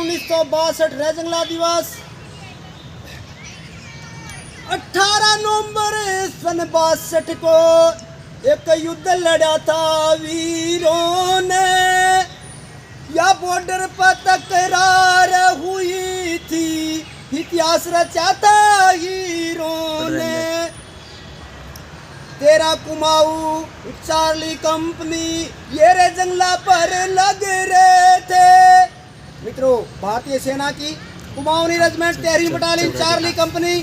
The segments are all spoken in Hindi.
1962 रेजंगला दिवस। 18 नवंबर सन 62 को एक युद्ध लड़ा था वीरों ने, या बॉर्डर पर तकरार हुई थी, इतिहास रचा था हीरों ने। 13 कुमाऊं चार्ली कंपनी ये रे जंगला पर लग रहे थे। मित्रों, भारतीय सेना की कुमाऊनी रेजिमेंट 13वीं battalion Charlie company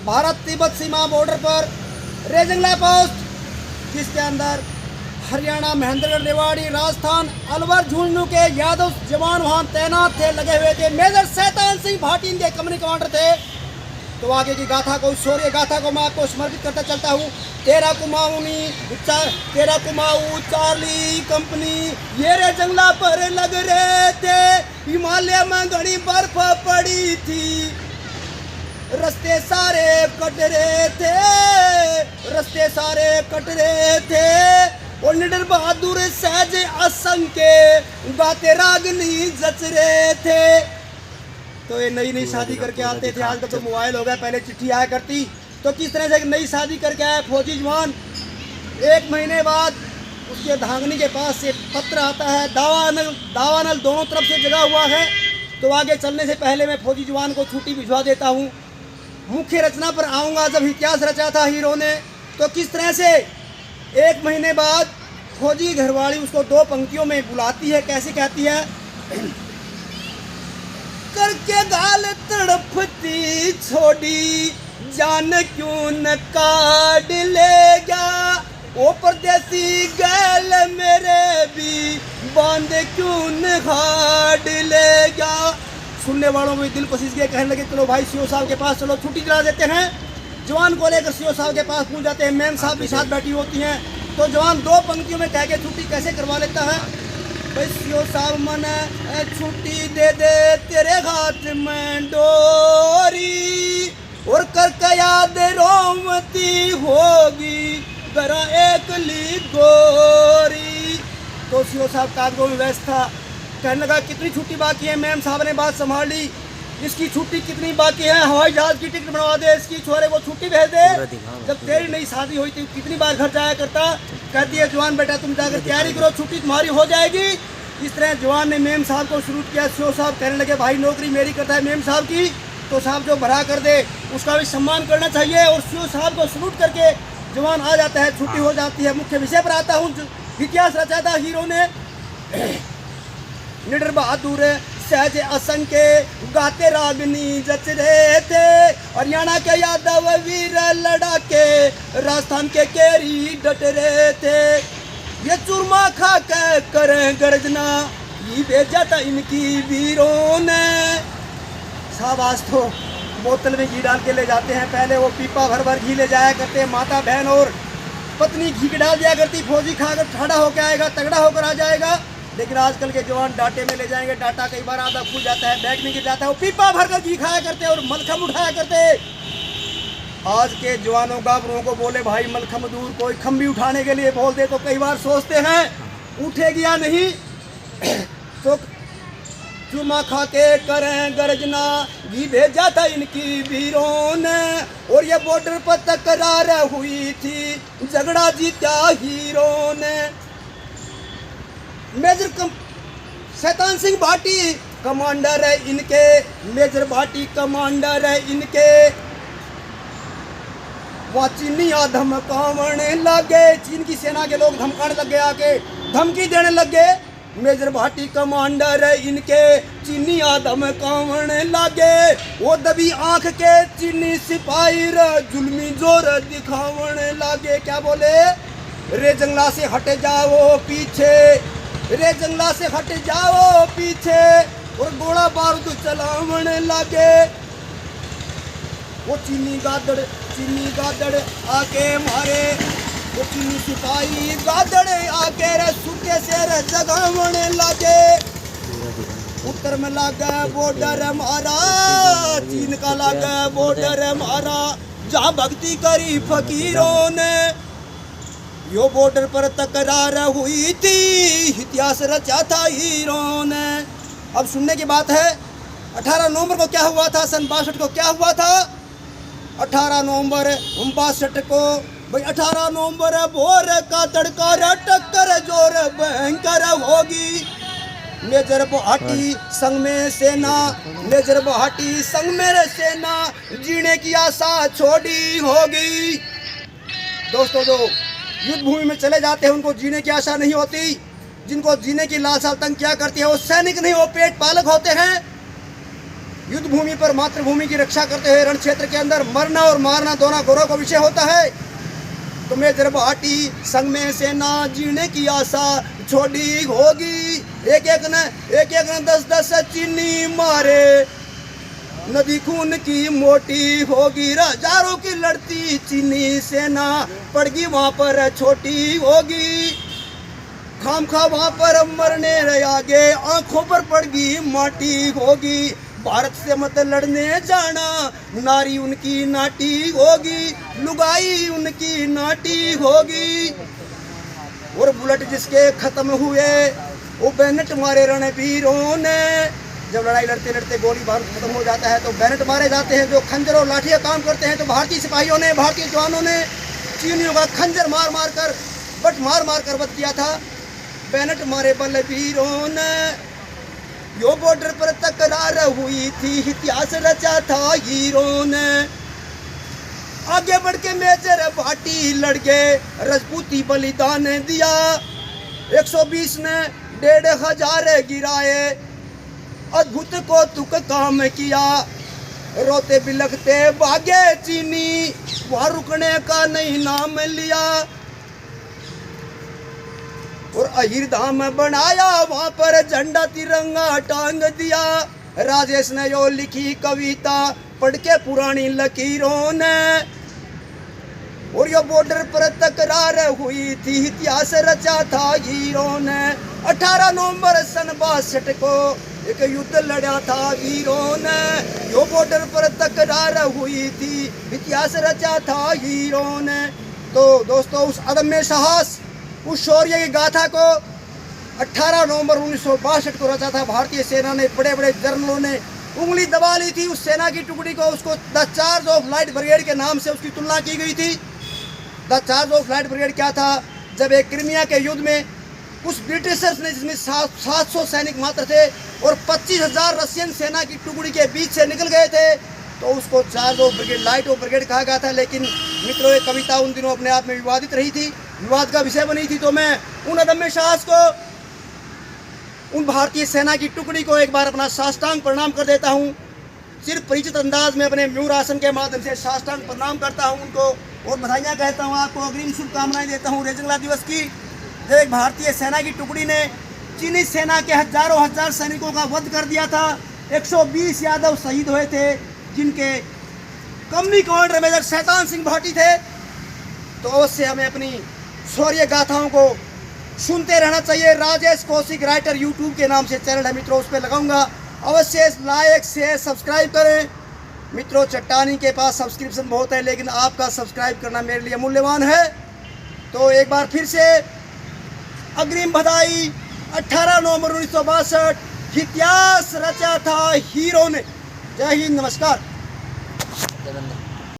Bharat Tibet सीमा बॉर्डर पर रेजंगला पोस्ट, जिसके अंदर हरियाणा, महेंद्रगढ़, रेवाड़ी, राजस्थान, अलवर, झुंझुनू के यादव जवान वहां तैनात थे, लगे हुए थे। मेजर शैतान सिंह भाटी इनके कंपनी कमांडर थे। तो आगे की गाथा को, शौर्य गाथा को मैं आपको समर्पित करता चलता हूँ। 13 कुमाऊं चार्ली कंपनी ये रे जंगला पर लग रहे थे, हिमालय में घनी बर्फ पड़ी थी, रास्ते सारे कट रहे थे, रास्ते सारे कट रहे थे। और निडर बहादुर सहज असंख्य गाते रागनी जच रहे थे। तो ये नई शादी करके आते थे, आजकल तो मोबाइल हो गया, पहले चिट्ठी आया करती। तो किस तरह से एक नई शादी करके आया फौजी जवान, 1 महीने बाद उसके धांगनी के पास से पत्र आता है। दावानल दोनों तरफ से जगा हुआ है। तो आगे चलने से पहले मैं फौजी जवान को छुट्टी भिजवा देता हूँ। मुख्य रचना पर आऊँगा, जब इतिहास रचा था हीरो ने। तो किस तरह से 1 महीने बाद फौजी घरवाली उसको 2 पंक्तियों में बुलाती है, कैसे कहती है? करके गाल तड़पती छोड़ी जान क्यों न काट लेगा, ओ परदेसी गैल मेरे भी बांध क्यों न हाड लेगा। सुनने वालों में दिल पसीज गए, कहने लगे चलो भाई सीओ साहब के पास चलो, छुट्टी दिला देते हैं। जवान को लेकर सीओ साहब के पास पहुंच जाते हैं। मैम साहब भी साथ बैठी होती हैं। तो जवान 2 पंक्तियों में कह के छुट्टी कैसे करवा लेता है? भाई सीओ साहब मने छुट्टी दे दे तेरे हाथ में डोरी, और करके याद रोमती होगी जरा एकली गोरी। तो सीओ साहब कागजों में व्यस्त था। कहने लगा कितनी छुट्टी बाकी है? मैम साहब ने बात संभाल ली। इसकी छुट्टी कितनी बाकी है? हवाई जहाज की टिकट बनवा दे, इसकी छोरे को छुट्टी भेज दे। जब तेरी नई शादी हुई थी कितनी बार घर जाया करता? कहती है जवान बेटा तुम जाकर तैयारी करो, छुट्टी तुम्हारी हो जाएगी। इस तरह जवान ने मेम साहब को शुरू किया। सीओ साहब कहने लगे भाई नौकरी मेरी करता है मेम साहब की, तो साहब जो भरा कर दे उसका भी सम्मान करना चाहिए। और सीओ साहब को सलूट करके जवान आ जाता है, छुट्टी हो जाती है। मुख्य विषय पर आता हूँ। इतिहास रचा था हीरो ने। निडर बहादुर सहज असंख्य गाते रागनी जच रहे थे, हरियाणा के यादव वीर लड़ाके राजस्थान के केरी डट रहे थे। ये चूरमा खा के करें गर्जना, ये भेजा था इनकी वीरों ने। शाबाश। तो बोतल में घी डाल के ले जाते हैं। पहले वो पीपा भर भर घी ले जाया करते हैं। माता बहन और पत्नी घी डाल दिया करती। फौजी खाकर ठाड़ा होकर आएगा, तगड़ा होकर आ जाएगा। लेकिन आजकल के जवान डाटे में ले जाएंगे, डाटा कई बार आधा फूल जाता है, बैग में गिर जाता है। वो पीपा भर कर घी खाया करते और मलखम उठाया करते। आज के जवानों गाभरुओं को बोले भाई मलखम दूर, कोई खम भी उठाने के लिए बोल दे तो कई बार सोचते हैं उठेगी या नहीं। तो चुमा खा के करें गर्जना, घी भेजा था इनकी वीरों ने। और ये बॉर्डर पर तकरार हुई थी, झगड़ा जीता हीरो ने। मेजर शैतान सिंह भाटी कमांडर है इनके, मेजर भाटी कमांडर है इनके। वहाँ चीनिया धमकावने लगे, चीन की सेना के लोग धमकाने लगे, आके धमकी देने लगे। मेजर भाटी कमांडर है इनके, चीनिया धमकावने लगे। वो दबी आंख के चीनी सिपाही जुल्मी जोर दिखावने लगे। क्या बोले? रे जंगला से हट जाओ पीछे, रे जंगला से हट जाओ पीछे। और गोला बारूद चलावने लगे। वो चीनी गादड़ आके मारे, वो चीनी सिपाही गादड़ आके रे सूखे से रे जगावने लगे। उत्तर में लगा बॉर्डर हमारा, चीन का लगा बॉर्डर हमारा, जहाँ भक्ति करी फकीरों ने। यो बॉर्डर पर तकरार हुई थी, इतिहास रचा था हीरों ने। अब सुनने की बात है 18 नवंबर को क्या हुआ था, सन 62 को क्या हुआ था। 18 नवंबर 62 को भाई 18 नवंबर भोर का तड़का टक्कर जोर भयंकर होगी। मेजर गुवाहाटी संग में सेना, मेजर गुवाहाटी संग मेरे सेना, जीने की आशा छोड़ी होगी। दोस्तों जो युद्ध भूमि में चले जाते हैं उनको जीने की आशा नहीं होती। जिनको जीने की लालसा तंग क्या करती है वो सैनिक नहीं, वो पेट पालक होते हैं। युद्ध भूमि पर मातृभूमि की रक्षा करते हुए रण क्षेत्र के अंदर मरना और मारना दोनों गौरव का विषय होता है। तो मेजर गुवाहाटी संग में सेना, जीने की आशा छोड़ी होगी। एक एक ने 10-10 चीनी मारे, नदी खून की मोटी होगी। हजारों की लड़ती चीनी सेना पड़गी वहां पर छोटी होगी। खामखा वहां पर मरने रहे आगे, आंखों पर पड़गी माटी होगी। भारत से मत लड़ने जाना, नारी उनकी नाटी होगी, लुगाई उनकी नाटी होगी। और बुलेट जिसके खत्म हुए वो बैनट मारे रणवीरों ने। जब लड़ाई लड़ते लड़ते गोली बारूद खत्म हो जाता है तो बैनट मारे जाते हैं। जो खंजर और लाठियां काम करते हैं तो भारतीय सिपाहियों ने, भारतीय जवानों ने चीनियों का खंजर मार मार कर, बट मार मार कर वध किया था। बैनट मारे बलवीरों ने। यो बॉर्डर पर तकरार हुई थी, इतिहास रचा था हीरों ने। आगे बढ़ के मेजर गुवाहाटी लड़ गए, राजपूती बलिदान दिया। 120 ने 1,500 गिराए, अद्भुत को तुक काम किया। रोते बिलखते भागे चीनी, वहां रुकने का नहीं नाम लिया। और अहिर धाम बनाया, वहां पर झंडा तिरंगा टांग दिया। राजेश ने यो लिखी कविता पढ़ के पुरानी लकीरों ने। और यो बॉर्डर पर तकरार हुई थी, इतिहास रचा था हीरों ने। 18 नवंबर सन 62 को एक युद्ध लड़ा था वीरों ने। यो बॉर्डर पर तकरार हुई थी, इतिहास रचा था हीरों ने। तो दोस्तों उस अदम्य साहस, उस शौर्य की गाथा को 18 नवंबर 1962 को रचा था भारतीय सेना ने। बड़े बड़े जनरलों ने उंगली दबा ली थी उस सेना की टुकड़ी को। उसको the charge of light brigade के नाम से उसकी तुलना की गई थी। The charge of light brigade क्या था? जब एक क्रीमिया के युद्ध में कुछ ब्रिटिशर्स ने, जिसमें 700 सैनिक मात्र थे और 25,000 रशियन सेना की टुकड़ी के बीच से निकल गए थे, तो उसको charge of brigade, light of brigade कहा गया था। लेकिन मित्रों ये कविता उन दिनों अपने आप में विवादित रही थी, विवाद का विषय बनी थी। तो मैं उन अदम्य साहस को, उन भारतीय सेना की टुकड़ी को एक बार अपना साष्टांग प्रणाम कर देता हूँ। सिर्फ परिचित अंदाज में अपने म्यूर आसन के माध्यम से साष्टांग प्रणाम करता हूँ उनको और बधाइयाँ कहता हूँ, आपको अग्रिम शुभकामनाएं देता हूँ रेजिंगला दिवस की। जब एक भारतीय सेना की टुकड़ी ने चीनी सेना के हजारों हजार सैनिकों का वध कर दिया था, 120 यादव शहीद हुए थे, जिनके company commander major Shaitan Singh Bhati थे। तो अवश्य हमें अपनी शौर्य गाथाओं को सुनते रहना चाहिए। राजेश कौशिक राइटर यूट्यूब के नाम से चैनल है मित्रों, उस पर लगाऊंगा। अवश्य लाइक शेयर सब्सक्राइब करें मित्रों। चट्टानी के पास सब्सक्रिप्शन बहुत है, लेकिन आपका सब्सक्राइब करना मेरे लिए मूल्यवान है। तो एक बार फिर से अग्रिम बधाई। 18 नवंबर 1962 इतिहास रचा था हीरो ने। जय हिंद, नमस्कार।